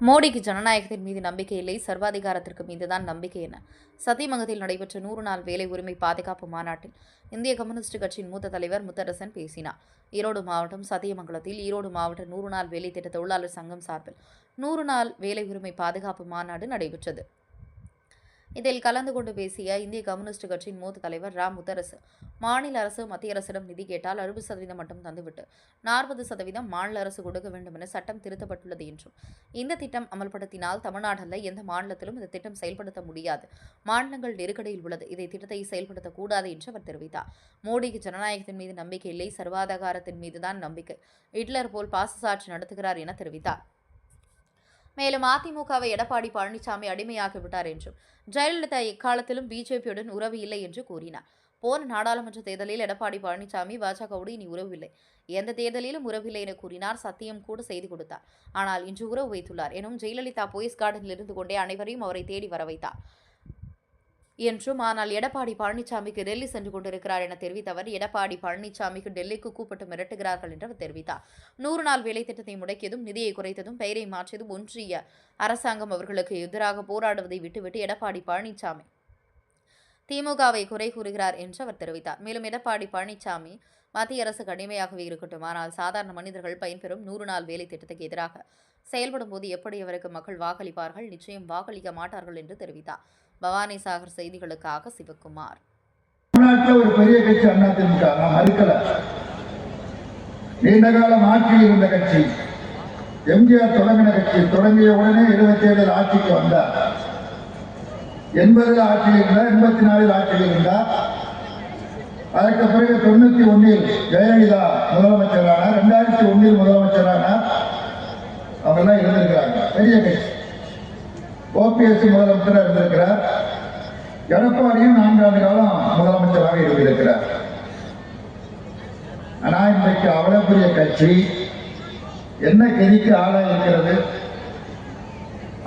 மோடிக்கு ஜனநாயகத்தின் மீது நம்பிக்கை இல்லை, சர்வாதிகாரத்திற்கு மீதுதான் நம்பிக்கை என சத்தியமங்கலத்தில் நடைபெற்ற 100 நாள் வேலை உரிமை பாதுகாப்பு மாநாட்டில் இந்திய கம்யூனிஸ்ட் கட்சியின் மூத்த தலைவர் முத்தரசன் பேசினார். ஈரோடு மாவட்டம் சத்தியமங்கலத்தில் ஈரோடு மாவட்ட 100 நாள் வேலை திட்ட தொழிலாளர் சங்கம் சார்பில் 100 நாள் வேலை உரிமை பாதுகாப்பு மாநாடு நடைபெற்றது. இதில் கலந்து கொண்டு பேசிய இந்திய கம்யூனிஸ்ட் கட்சியின் மூத்த தலைவர் ரா. முத்தரசு, மாநில அரசு மத்திய அரசிடம் நிதி கேட்டால் 60% மட்டும் தந்துவிட்டு 40% மாநில அரசு கொடுக்க வேண்டும் என சட்டம் திருத்தப்பட்டுள்ளது என்றும், இந்த திட்டம் அமல்படுத்தினால் தமிழ்நாடு அல்ல எந்த மாநிலத்திலும் இந்த திட்டம் செயல்படுத்த முடியாது, மாநிலங்கள் நெருக்கடியில் உள்ளது, இதை திட்டத்தை செயல்படுத்தக்கூடாது என்று அவர் தெரிவித்தார். மோடிக்கு ஜனநாயகத்தின் மீது நம்பிக்கை இல்லை, சர்வாதிகாரத்தின் மீதுதான் நம்பிக்கை, ஹிட்லர் போல் பாசிசாட்சி நடத்துகிறார் என தெரிவித்தார். மேலும் அதிமுகவை எடப்பாடி பழனிசாமி அடிமையாகிவிட்டார் என்றும், ஜெயலலிதா எக்காலத்திலும் பிஜேபியுடன் உறவு இல்லை என்று கூறினார். போன நாடாளுமன்ற தேர்தலில் எடப்பாடி பழனிசாமி பாஜகவோடு இனி உறவில்லை, எந்த தேர்தலிலும் உறவில்லை என கூறினார். சத்தியம் கூட செய்து கொடுத்தார், ஆனால் இன்று உறவு வைத்துள்ளார் எனும் ஜெயலலிதா போயஸ் கார்டனில் இருந்து கொண்டே அனைவரையும் அவரை தேடி வர வைத்தார் என்றும், ஆனால் எடப்பாடி பழனிசாமிக்கு டெல்லி சென்று கொண்டிருக்கிறார் என தெரிவித்த அவர், எடப்பாடி பழனிசாமிக்கு டெல்லிக்கு கூப்பிட்டு மிரட்டுகிறார்கள் என்று அவர் தெரிவித்தார். 100 நாள் வேலை திட்டத்தை முடக்கியதும், நிதியை குறைத்ததும், பெயரை மாற்றியதும் ஒன்றிய அரசாங்கம் அவர்களுக்கு எதிராக போராடுவதை விட்டுவிட்டு எடப்பாடி பழனிசாமி திமுகவை குறை கூறுகிறார் என்று அவர் தெரிவித்தார். மேலும் எடப்பாடி பழனிசாமி மத்திய அரசுக்கு அடிமையாகவே இருக்கட்டும், ஆனால் சாதாரண மனிதர்கள் பயன்பெறும் 100 நாள் வேலை திட்டத்துக்கு எதிராக செயல்படும் போது எப்படி அவருக்கு மக்கள் வாக்களிப்பார்கள்? நிச்சயம் வாக்களிக்க மாட்டார்கள் என்று தெரிவித்தார். பவானி சாகர் செய்திகளுக்காக சிவகுமார். ஒரு பெரிய கட்சி அதிமுக மறுக்கல, நீண்ட காலம் ஆட்சியில் இருந்த கட்சி, எம்ஜிஆர் தொடங்கின கட்சி, தொடங்கிய உடனே 77 ஆட்சிக்கு வந்தார், 80 ஆட்சியில் இருந்தார், 84 ஆட்சியில் இருந்தார். அதற்கு பிறகு 91 ஜெயலலிதா முதலமைச்சரானார், 2001 முதலமைச்சரானார். அவங்கெல்லாம் இருந்திருக்கிறாங்க. பெரிய கட்சி. OPS முதலமைச்சராக இருந்திருக்கிறார். எடப்பாடியும் 4 ஆண்டு காலம் முதலமைச்சராக இருந்திருக்கிறார். ஆனால் இன்றைக்கு அவ்வளவு பெரிய கட்சி என்ன கதிக்கு ஆளாக இருக்கிறது?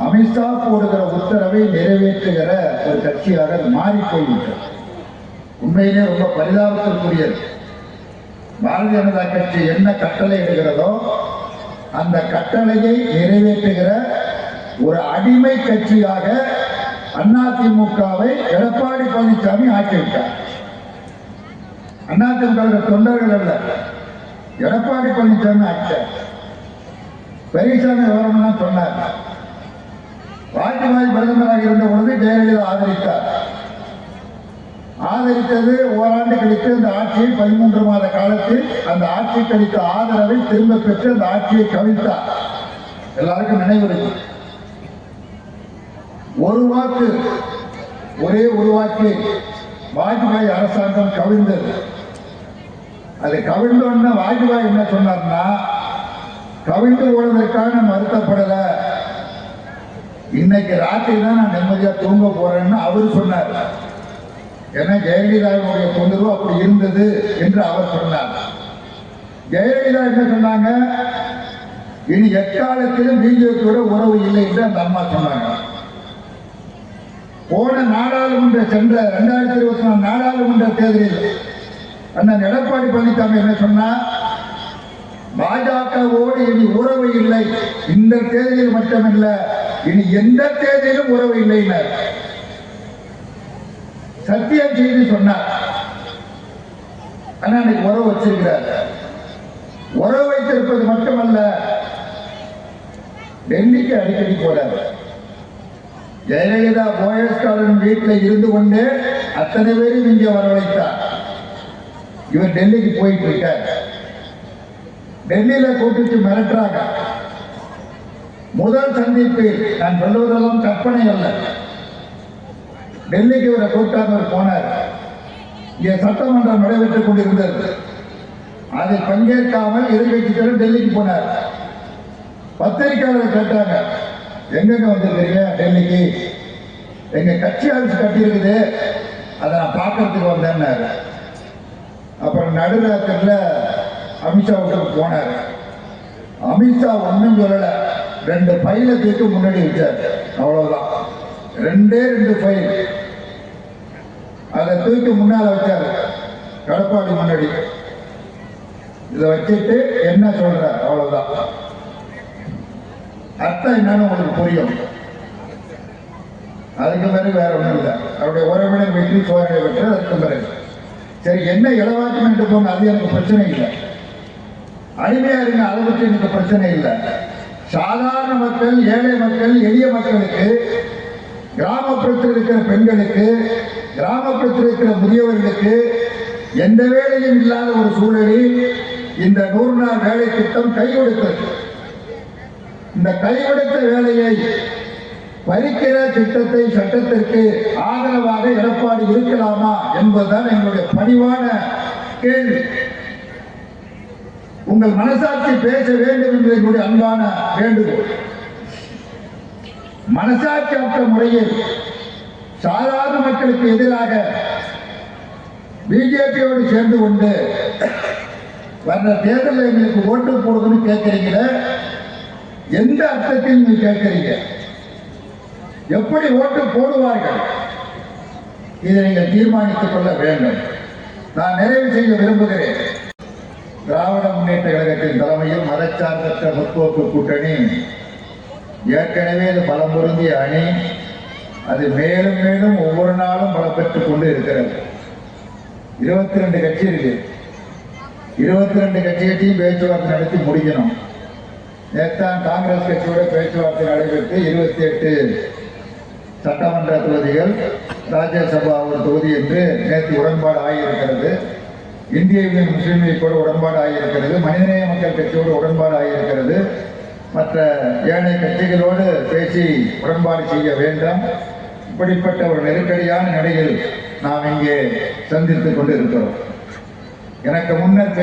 அமித்ஷா போடுகிற உத்தரவை நிறைவேற்றுகிற ஒரு கட்சியாக மாறி போய்விட்டது. உண்மையிலே ரொம்ப பரிதாபத்திற்குரியது. பாரதிய ஜனதா கட்சி என்ன கட்டளை இடுகிறதோ அந்த கட்டளையை நிறைவேற்றுகிற ஒரு அடிமை கட்சியாக அதிமுகவை எடப்பாடி பழனிசாமி ஆக்கிவிட்டார். அதிமுக தொண்டர்கள் அல்ல, எடப்பாடி பழனிசாமி ஆக்கிட்டார். பெரியசாமி விவரம்லாம் சொன்னார். வாஜ்பாய் பிரதமராக இருந்த பொழுது ஜெயலலிதா ஆதரித்தார். ஆதரித்தது ஓராண்டு கழித்து அந்த ஆட்சியை 13 மாத காலத்தில் அந்த ஆட்சி கழித்த ஆதரவை திரும்ப பெற்று அந்த ஆட்சியை கவிழ்த்தார். எல்லாருக்கும் நினைவு. ஒரு வாக்கு, ஒரே ஒரு வாக்கு வாஜ்பாய் அரசாங்கம் கவிழ்ந்தது. அது கவிழ்ந்தோன்னு வாஜ்பாய் என்ன சொன்னார்னா, கவிழ்ந்து போனதற்காக நான் வருத்தப்படல, இன்னைக்கு ராத்திரி தான் நான் நிம்மதியா தூங்க போறேன்னு அவர் சொன்னார். ஏன்னா ஜெயலலிதாவுடைய தொந்தரவு அப்படி இருந்தது என்று அவர் சொன்னார். ஜெயலலிதா என்ன சொன்னாங்க, இனி எக்காலத்திலும் பிஜேபியோட உறவு இல்லை என்று அந்த அம்மா சொன்னாங்க. போன நாடாளுமன்ற சென்ற 2024 நாடாளுமன்ற தேர்தலில் அண்ணன் எடப்பாடி பழனிசாமி என்ன சொன்னார், பாஜகவோடு இனி உறவு இல்லை, இந்த தேர்தலில் மட்டுமல்ல இனி எந்த தேர்தலிலும் உறவு இல்லை சத்தியம் செய்து சொன்னார். ஆனா இன்னைக்கு உறவு வச்சிருக்கிறார். உறவு வைத்திருப்பது மட்டுமல்ல, டெல்லிக்கு அடிக்கடி போறார். ஜெயலலிதா போயஸ் கார்டன் வீட்டில் இருந்து கொண்டே அத்தனை பேரும் இங்கே வரவழைத்தார். இவர் டெல்லிக்கு போயிட்டு இருக்கார். டெல்லியில கூட்டிட்டு மிரட்டுறாங்க. முதல் சந்திப்பில், நான் சொல்லுவதெல்லாம் கற்பனை அல்ல, டெல்லிக்கு இவரை கூட்டாக போனார். இங்கே சட்டமன்றம் நடைபெற்றுக் கொண்டிருந்தது. அதில் பங்கேற்காமல் எதிர்கட்சிகளும் டெல்லிக்கு போனார். பத்திரிகையாளர்கள் கேட்டாங்க, எங்கெங்க வந்திருக்கீங்க? டெல்லிக்கு எங்க கட்சி ஆஃபீஸ் கட்டி இருக்குது, அதை நான் பார்க்கறதுக்கு வந்தேன்னாரு. அப்புறம் நடுராத்திரில அமித்ஷா வீட்டுக்கு போனார். அமித்ஷா ஒன்றும் சொல்லலை, 2 ஃபைலை தூக்கி முன்னாடி வச்சார். அவ்வளவுதான், 2 ஃபைல் அதை தூக்கி முன்னால வச்சார் எடப்பாடி முன்னாடி. இதை வச்சுட்டு என்ன சொல்ற, அவ்வளவுதான். அர்த்தம் என்னன்னு உங்களுக்கு புரியும். அதுக்கு பிறகு வேற ஒன்றும் இல்லை. அவருடைய உறவினர் வெற்றி சோதனை பெற்று அதுக்கு பிறகு சரி என்ன இலவாக்கம் என்று போங்க, அது எனக்கு பிரச்சனை இல்லை. அடிமையா இருங்க, அதை பற்றி எனக்கு பிரச்சனை இல்லை. சாதாரண மக்கள், ஏழை மக்கள், எளிய மக்களுக்கு, கிராமப்புறத்தில் இருக்கிற பெண்களுக்கு, கிராமப்புறத்தில் இருக்கிற முதியவர்களுக்கு எந்த வேலையும் இல்லாத ஒரு சூழலில் இந்த 100 நாள் வேலை திட்டம் கை கொடுத்தது. இந்த கைவிடுத்த வேலையை பறிக்கிற திட்டத்தை, சட்டத்திற்கு ஆதரவாக எடப்பாடி இருக்கலாமா என்பதுதான் எங்களுடைய பணிவான கேள்வி. உங்கள் மனசாட்சி பேச வேண்டும் என்று எங்களுடைய அன்பான வேண்டுகோள். மனசாட்சியற்ற முறையில் சாதாரண மக்களுக்கு எதிராக பிஜேபியோடு சேர்ந்து கொண்டு வர்ற தேர்தலில் எங்களுக்கு ஓட்டு போடுதுன்னு கேட்கறீங்க. எந்த அர்த்தத்தில் நீங்க கேட்கறீங்க? எப்படி ஓட்டு போடுவார்கள்? இதை நீங்கள் தீர்மானித்துக் கொள்ள வேண்டும். நான் நிறைவு செய்ய விரும்புகிறேன். திராவிட முன்னேற்ற கழகத்தின் தலைமையில் மதச்சார்பற்ற முற்போக்கு கூட்டணி ஏற்கனவே அது பலம் பொருந்திய அணி. அது மேலும் மேலும் ஒவ்வொரு நாளும் பலம் பெற்றுக் கொண்டு இருக்கிறது. 22 கட்சி இருக்கு. 22 கட்சியையும் பேச்சுவார்த்தை நடத்தி முடிக்கணும். நேற்றான் காங்கிரஸ் கட்சியோட பேச்சுவார்த்தை நடைபெற்று 28 சட்டமன்ற தொகுதிகள், ராஜ்யசபா ஒரு தொகுதி என்று நேற்று உடன்பாடு ஆகியிருக்கிறது. இந்திய யூனியன் முஸ்லீம் லீக்கோடு உடன்பாடு ஆகியிருக்கிறது. மனிதநேய மக்கள் கட்சியோடு உடன்பாடு ஆகியிருக்கிறது. மற்ற ஏனைய கட்சிகளோடு பேசி உடன்பாடு செய்ய வேண்டும். இப்படிப்பட்ட ஒரு நெருக்கடியான நிலையில் நாம் இங்கே சந்தித்துக் கொண்டு இருக்கிறோம். எனக்கு முன்னர்